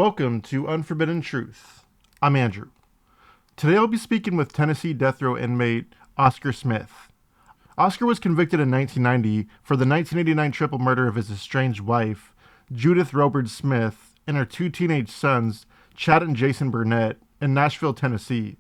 Welcome to Unforbidden Truth. I'm Andrew. Today I'll be speaking with Tennessee death row inmate Oscar Smith. Oscar was convicted in 1990 for the 1989 triple murder of his estranged wife, Judith Smith, and her two teenage sons, Chad and Jason Burnett, in Nashville, Tennessee.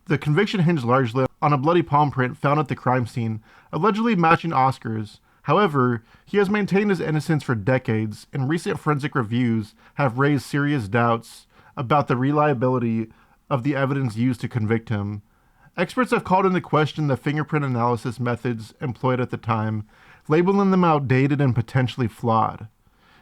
The conviction hinged largely on a bloody palm print found at the crime scene, allegedly matching Oscar's. However, he has maintained his innocence for decades, and recent forensic reviews have raised serious doubts about the reliability of the evidence used to convict him. Experts have called into question the fingerprint analysis methods employed at the time, labeling them outdated and potentially flawed.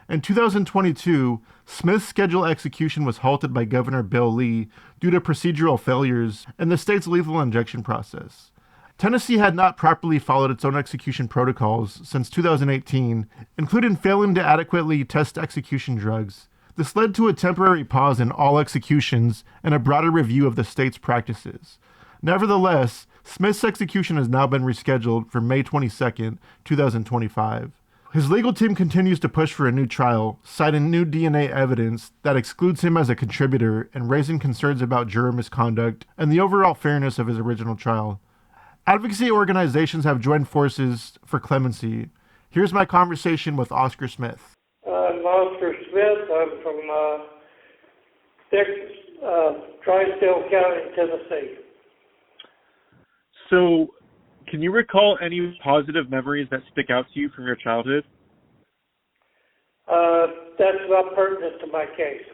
In 2022, Smith's scheduled execution was halted by Governor Bill Lee due to procedural failures in the state's lethal injection process. Tennessee had not properly followed its own execution protocols since 2018, including failing to adequately test execution drugs. This led to a temporary pause in all executions and a broader review of the state's practices. Nevertheless, Smith's execution has now been rescheduled for May 22, 2025. His legal team continues to push for a new trial, citing new DNA evidence that excludes him as a contributor and raising concerns about juror misconduct and the overall fairness of his original trial. Advocacy organizations have joined forces for clemency. Here's my conversation with Oscar Smith. I'm Oscar Smith. I'm from Tri-State County, Tennessee. So, can you recall any positive memories that stick out to you from your childhood? That's not pertinent to my case.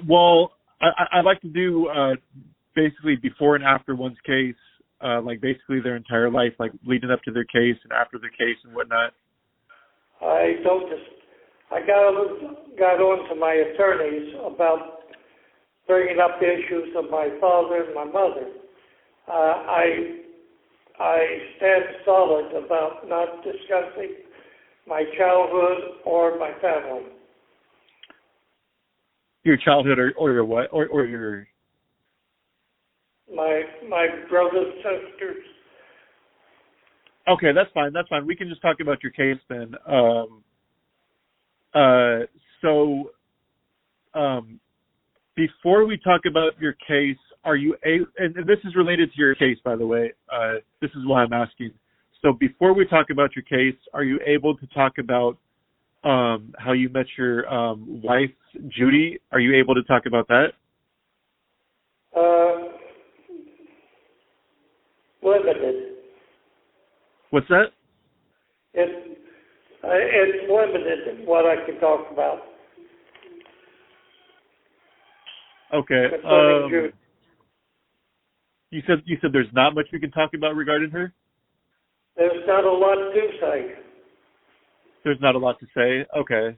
Well, I'd like to do basically before and after one's case, like basically their entire life, like leading up to their case and after their case and whatnot. I got on to my attorneys about bringing up issues of my father and my mother. I stand solid about not discussing my childhood or my family. Your childhood or your what? Or your... My brothers, sisters. Okay, that's fine. We can just talk about your case then. Before we talk about your case, are you and this is related to your case, by the way. This is why I'm asking. So before we talk about your case, are you able to talk about how you met your wife, Judy? Are you able to talk about that? Limited. What's that? It's limited what I can talk about. Okay. You said there's not much we can talk about regarding her? There's not a lot to say. There's not a lot to say? Okay.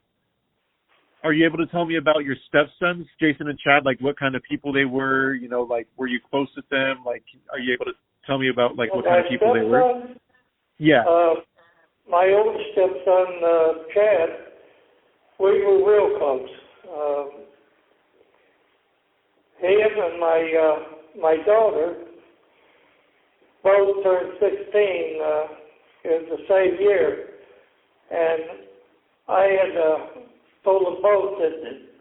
Are you able to tell me about your stepsons, Jason and Chad, like what kind of people they were? You know, like were you close with them? Like, are you able to tell me about like what kind of people they were? Yeah. My old stepson, Chad, we were real close. Him and my daughter both turned 16 in the same year, and I had told them both that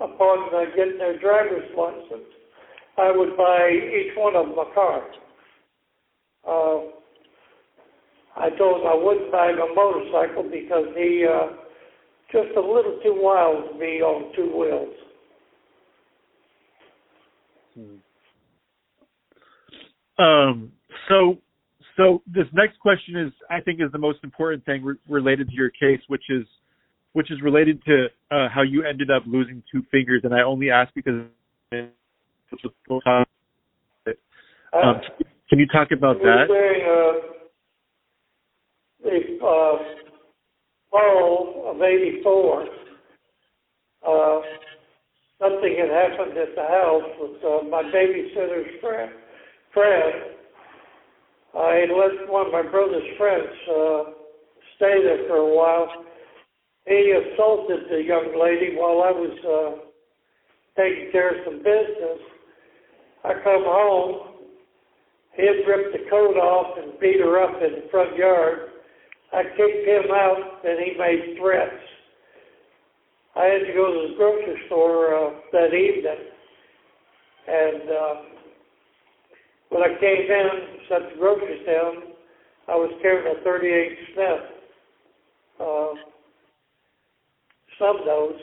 upon getting their driver's license, I would buy each one of them a car. I told him I wouldn't buy him a motorcycle because he just a little too wild to be on two wheels. So this next question is, I think, is the most important thing related to your case, which is related to how you ended up losing two fingers, and I only ask because. Can you talk about that? During the fall of '84, something had happened at the house with my babysitter's friend. I had let one of my brother's friends stay there for a while. He assaulted the young lady while I was taking care of some business. I come home. He had ripped the coat off and beat her up in the front yard. I kicked him out, and he made threats. I had to go to the grocery store that evening, and when I came in, set the groceries down, I was carrying a 38 Smith snub nose.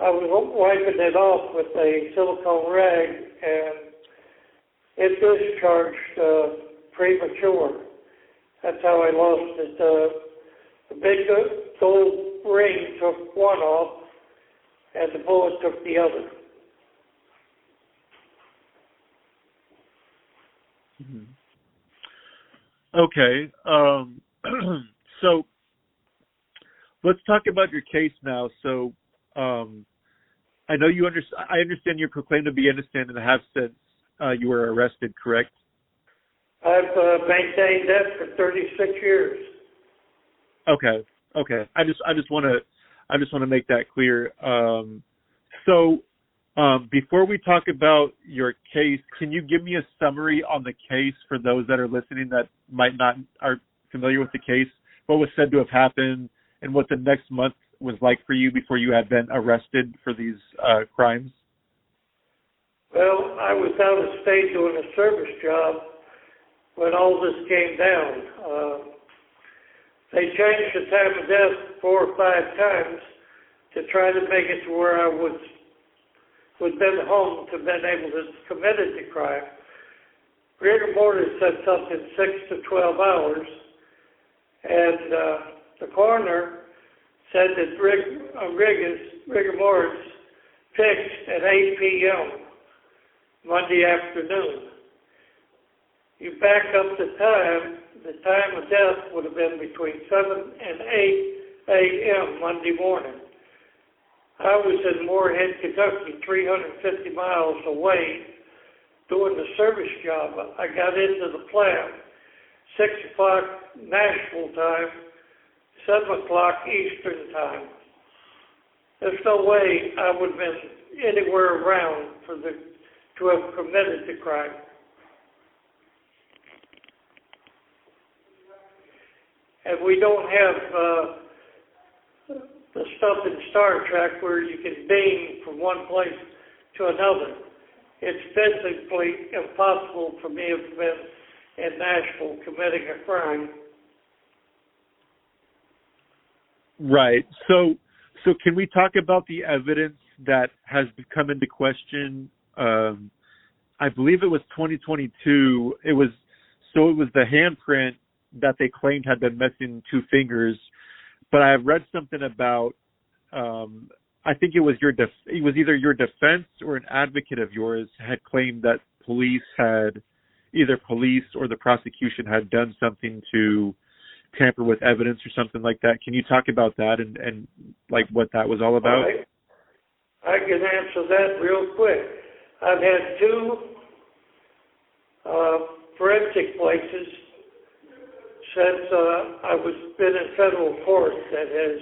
I was wiping it off with a silicone rag, and it discharged premature. That's how I lost it. The big gold ring took one off, and the bullet took the other. Okay. So let's talk about your case now. So I know you I understand you're proclaimed to be innocent and have since you were arrested, correct? I've maintained that for 36 years. Okay. I just want to make that clear. So before we talk about your case, can you give me a summary on the case for those that are listening that might not are familiar with the case? What was said to have happened, and what the next month was like for you before you had been arrested for these crimes? Well, I was out of state doing a service job when all this came down. They changed the time of death 4 or 5 times to try to make it to where I would been home to been able to commit the crime. Rigor mortis said something 6 to 12 hours, and the coroner said that rigor mortis fixed at 8 p.m. Monday afternoon. You back up the time of death would have been between 7 and 8 a.m. Monday morning. I was in Moorhead, Kentucky, 350 miles away, doing the service job. I got into the plant 6 o'clock Nashville time, 7 o'clock Eastern time. There's no way I would have been anywhere around to have committed the crime. And we don't have the stuff in Star Trek where you can beam from one place to another. It's physically impossible for me to have been in Nashville committing a crime. Right. So can we talk about the evidence that has come into question? I believe it was 2022. It was the handprint that they claimed had been missing 2 fingers. But I have read something about, I think it was either your defense or an advocate of yours had claimed that either police or the prosecution had done something to tamper with evidence or something like that. Can you talk about that and like what that was all about? All right. I can answer that real quick. I've had 2 forensic places since I was been in federal court that has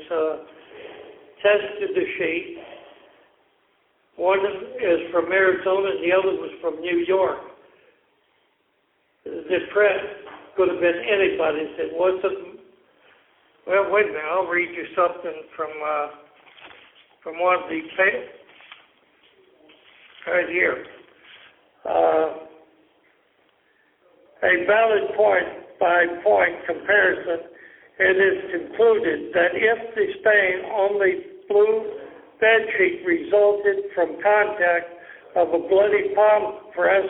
tested the sheet. One is from Arizona and the other was from New York. The print could have been anybody's. It wasn't. Well, wait a minute. I'll read you something from one of the right here. A valid point-by-point comparison, it is concluded that if the stain on the blue bedsheet resulted from contact of a bloody palm press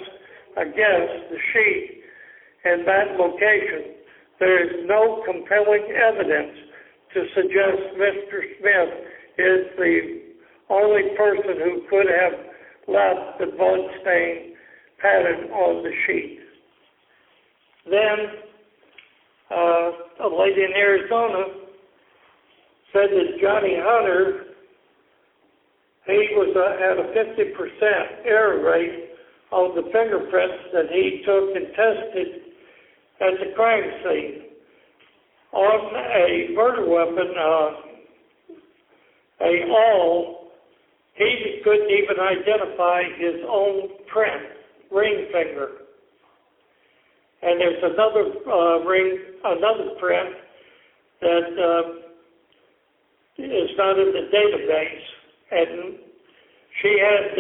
against the sheet in that location, there is no compelling evidence to suggest Mr. Smith is the only person who could have left the blood stain pattern on the sheet. Then, a lady in Arizona said that Johnny Hunter, he was at a 50% error rate on the fingerprints that he took and tested at the crime scene. On a murder weapon, a awl, he couldn't even identify his own print, ring finger. And there's another print that is not in the database, and she had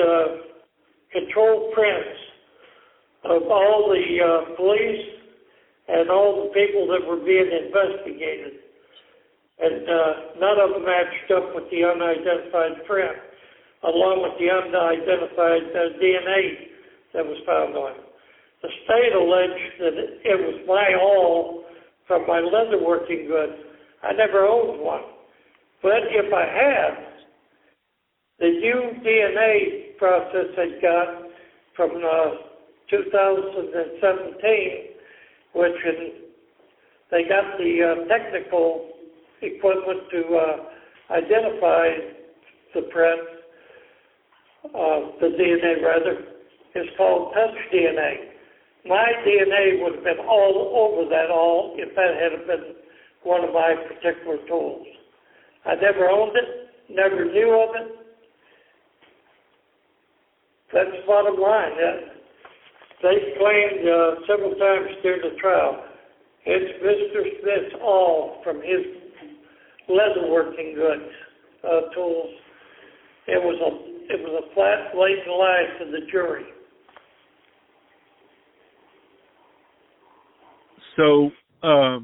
control prints of all the police and all the people that were being investigated. And none of them matched up with the unidentified print, along with the unidentified DNA that was found on it. The state alleged that it was my all from my leatherworking goods. I never owned one. But if I had, the new DNA process I got from 2017, which they got the technical equipment to identify the print, the DNA rather, is called touch DNA. My DNA would have been all over that if that had been one of my particular tools. I never owned it, never knew of it. That's the bottom line. They claimed several times during the trial, it's Mr. Smith's all from his leatherworking goods, tools. It was a flat, blatant lie to the jury. So, are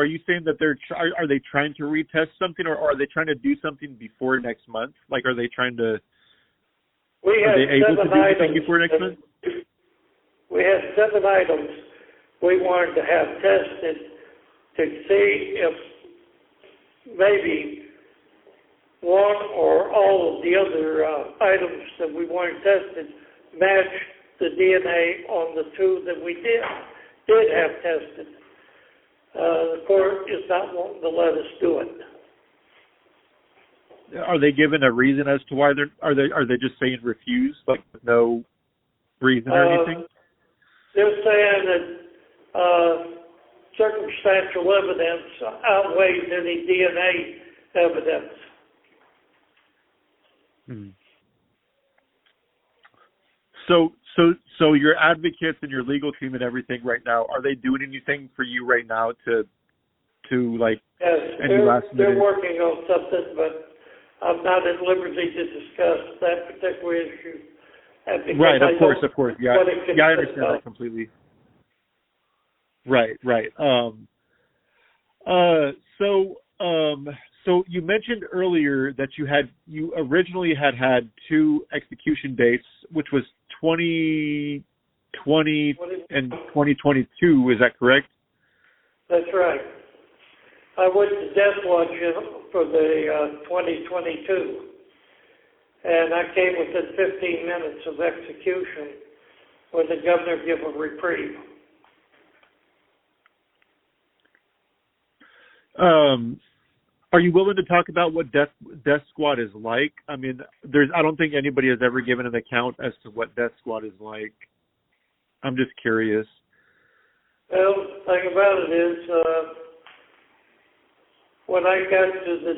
you saying that are they trying to retest something, or are they trying to do something before next month? Like, are they trying to? Are they able to do something before next month? We had 7 items we wanted to have tested to see if maybe one or all of the other items that we wanted tested matched the DNA on the 2 that we did have tested. The court is not wanting to let us do it. Are they given a reason as to why are they just saying refuse, like no reason or anything? They're saying that circumstantial evidence outweighs any DNA evidence. Hmm. So your advocates and your legal team and everything right now, are they doing anything for you right now to like yes, any last minute? They're working on something, but I'm not at liberty to discuss that particular issue. Right, of course. Yeah, I understand that completely. Right. So you mentioned earlier that you originally had 2 execution dates, which was 2020 and 2022. Is that correct? That's right. I went to death watch for the 2022, and I came within 15 minutes of execution when the governor gave a reprieve. Are you willing to talk about what Death Squad is like? I mean, I don't think anybody has ever given an account as to what Death Squad is like. I'm just curious. Well, the thing about it is, when I got to the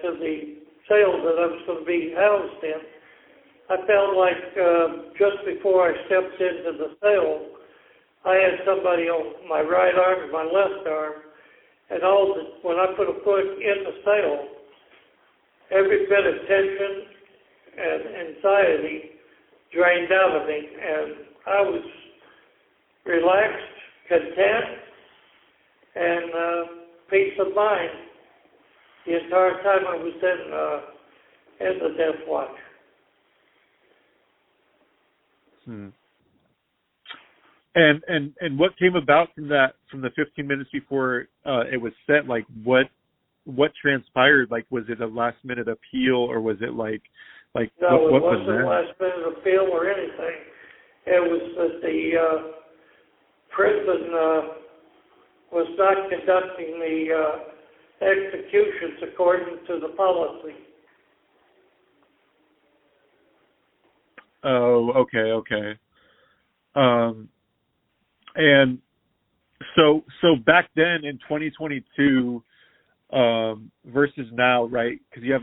to the cell that I was going to be housed in, I felt like just before I stepped into the cell, I had somebody on my right arm and my left arm. And when I put a foot in the cell, every bit of tension and anxiety drained out of me, and I was relaxed, content, and peace of mind the entire time I was in the death watch. And what came about from the 15 minutes before it was set? Like what transpired? Like, was it a last minute appeal, or was it like no, what it wasn't was a last minute appeal or anything. It was that the prison was not conducting the executions according to the policy. Oh, okay. And so back then in 2022 versus now, right? Because you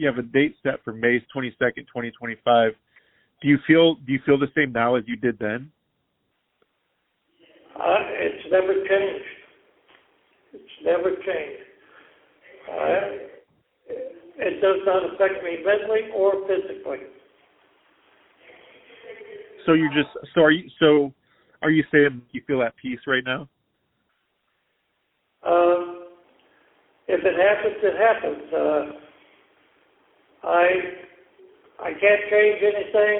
have a date set for May 22nd, 2025. Do you feel the same now as you did then? It's never changed. It does not affect me mentally or physically. So are you saying you feel at peace right now? If it happens, it happens. I can't change anything.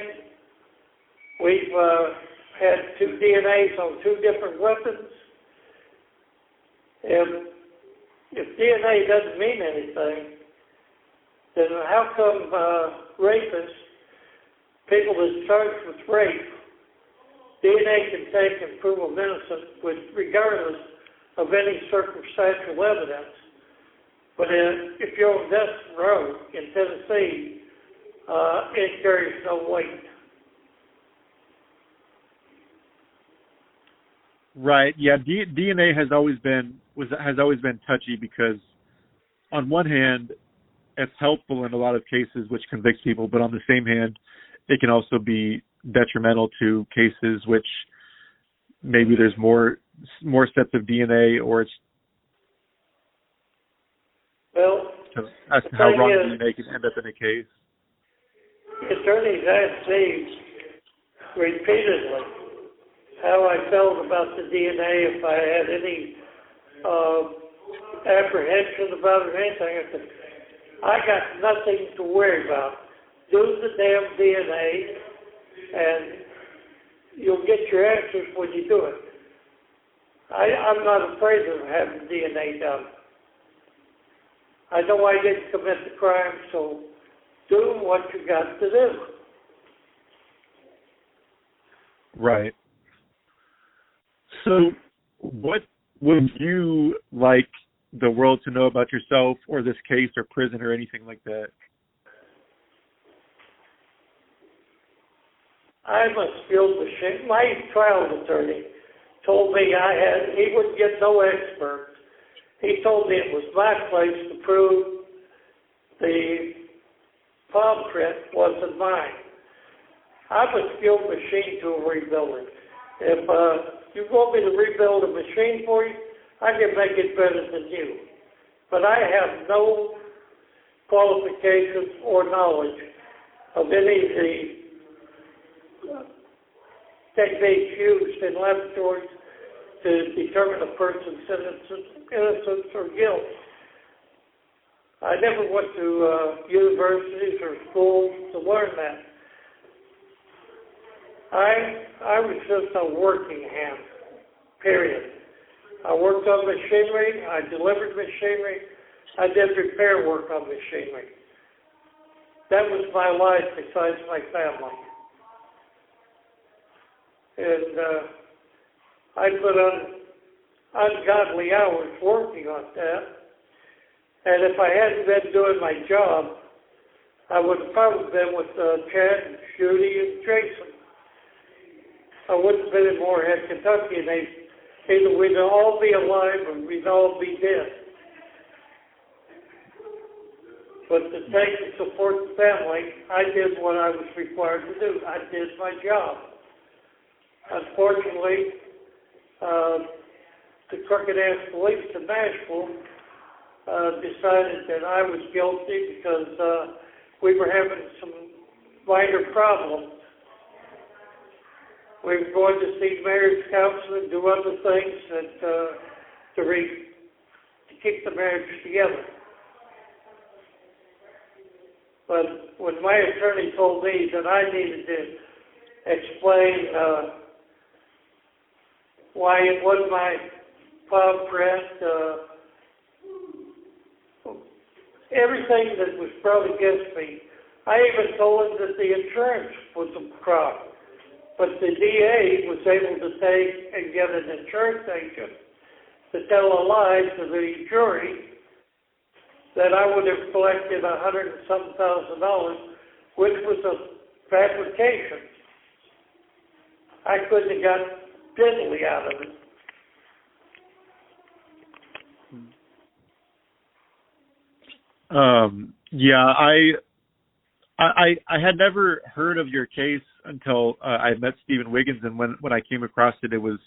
We've had 2 DNAs on 2 different weapons. If DNA doesn't mean anything, then how come rapists, people that's charged with rape, DNA can take and prove them innocent regardless of any circumstantial evidence? But if you're on death row in Tennessee, it carries no weight. Right. Yeah. DNA has always been touchy because, on one hand, it's helpful in a lot of cases which convicts people, but on the same hand, it can also be detrimental to cases which maybe there's more sets of DNA, or it's as to how wrong DNA can end up in a case. Attorneys asked me repeatedly how I felt about the DNA, if I had any apprehension about it or anything. I said, I got nothing to worry about. Do the damn DNA, and you'll get your answers when you do it. I'm not afraid of having DNA done. I know I didn't commit the crime, so do what you got to do. Right. So what would you like the world to know about yourself or this case or prison or anything like that? I must feel the shame. My trial attorney told me he wouldn't get no experts. He told me it was my place to prove the palm print wasn't mine. I'm a skilled machine tool rebuilder. If you want me to rebuild a machine for you, I can make it better than you. But I have no qualifications or knowledge of any of the techniques used in laboratories to determine a person's innocence or guilt. I never went to universities or schools to learn that. I was just a working hand, period. I worked on machinery, I delivered machinery, I did repair work on machinery. That was my life besides my family. And I put on ungodly hours working on that. And if I hadn't been doing my job, I would have probably been with Chad and Judy and Jason. I wouldn't have been in Moorhead, Kentucky, and either we'd all be alive or we'd all be dead. But to take and support the family, I did what I was required to do. I did my job. Unfortunately, the crooked-ass police in Nashville decided that I was guilty because we were having some minor problems. We were going to see marriage counselor and do other things to keep the marriage together. But when my attorney told me that I needed to explain why it was my palm print, everything that was brought against me, I even told him that the insurance was a fraud. But the DA was able to take and get an insurance agent to tell a lie to the jury that I would have collected $100,000, which was a fabrication. I couldn't have got diddly out of it. Yeah, I had never heard of your case until I met Stephen Wiggins, and when I came across it, it was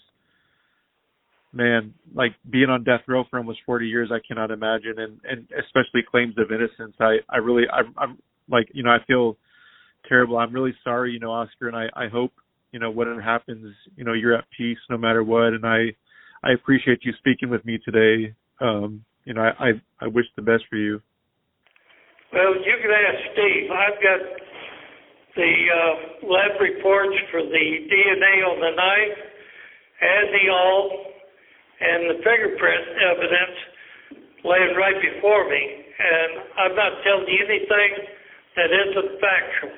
man, like being on death row for almost 40 years, I cannot imagine, and especially claims of innocence. I'm like, I feel terrible. I'm really sorry, Oscar, and I hope, whatever happens, you're at peace no matter what. And I appreciate you speaking with me today. I wish the best for you. Well, you can ask Steve. I've got the lab reports for the DNA on the knife and the awl and the fingerprint evidence laying right before me. And I'm not telling you anything that isn't factual.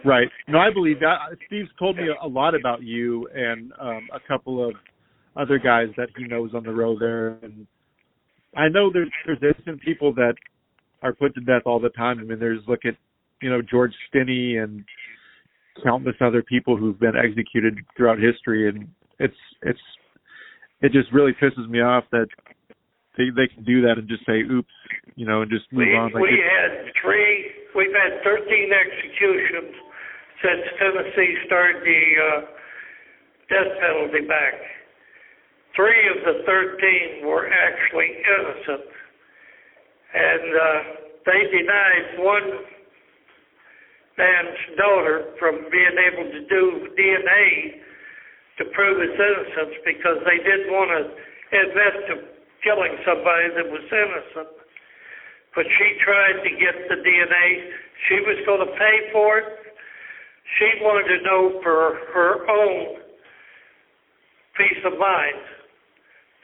Right. No, I believe that. Steve's told me a lot about you and a couple of other guys that he knows on the road there. And I know there's innocent people that are put to death all the time. I mean, look at, George Stinney and countless other people who've been executed throughout history. And it just really pisses me off that they can do that and just say, oops, and just move on. We've had 13 executions since Tennessee started the death penalty back. 3 of the 13 were actually innocent. And they denied one man's daughter from being able to do DNA to prove his innocence because they didn't want to admit to killing somebody that was innocent. But she tried to get the DNA. She was going to pay for it. She wanted to know for her own peace of mind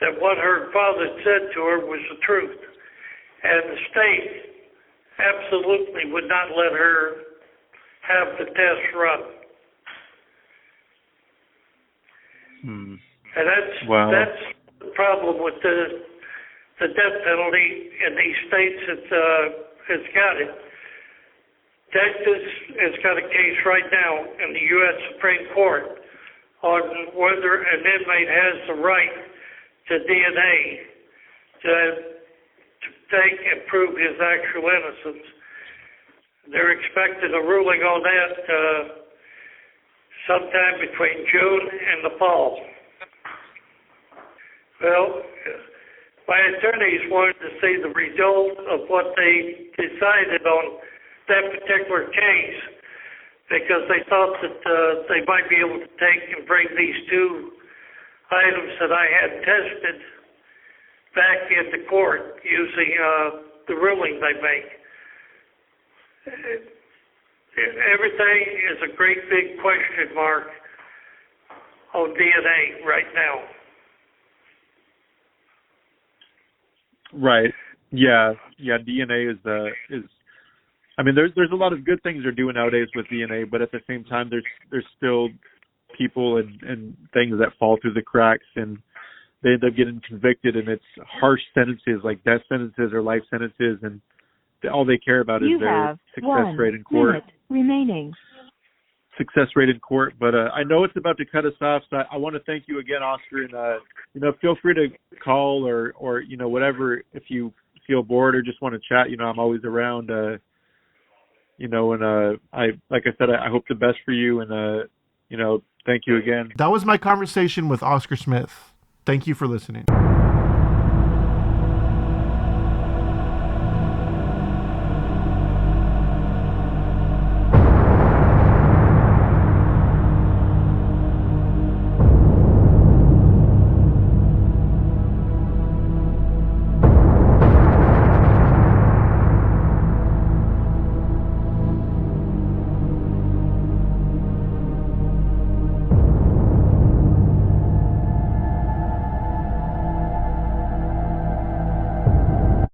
that what her father said to her was the truth. And the state absolutely would not let her have the test run. And that's the problem with the death penalty in these states that has got it. Texas has got a case right now in the U.S. Supreme Court on whether an inmate has the right to DNA to take and prove his actual innocence. They're expecting a ruling on that sometime between June and the fall. Well, my attorneys wanted to see the result of what they decided on that particular case because they thought that they might be able to take and bring these 2 items that I had tested back into court using the ruling they make. Everything is a great big question mark on DNA right now. Right. Yeah. DNA is I mean, there's a lot of good things they're doing nowadays with DNA, but at the same time, there's still people and things that fall through the cracks, and they end up getting convicted, and it's harsh sentences like death sentences or life sentences, and all they care about is their success rate in court. Remaining. Success rate in court, but I know it's about to cut us off, so I want to thank you again, Oscar, and feel free to call or whatever if you feel bored or just want to chat. I'm always around. I like I said, I hope the best for you, and thank you again. That was my conversation with Oscar Smith. Thank you for listening.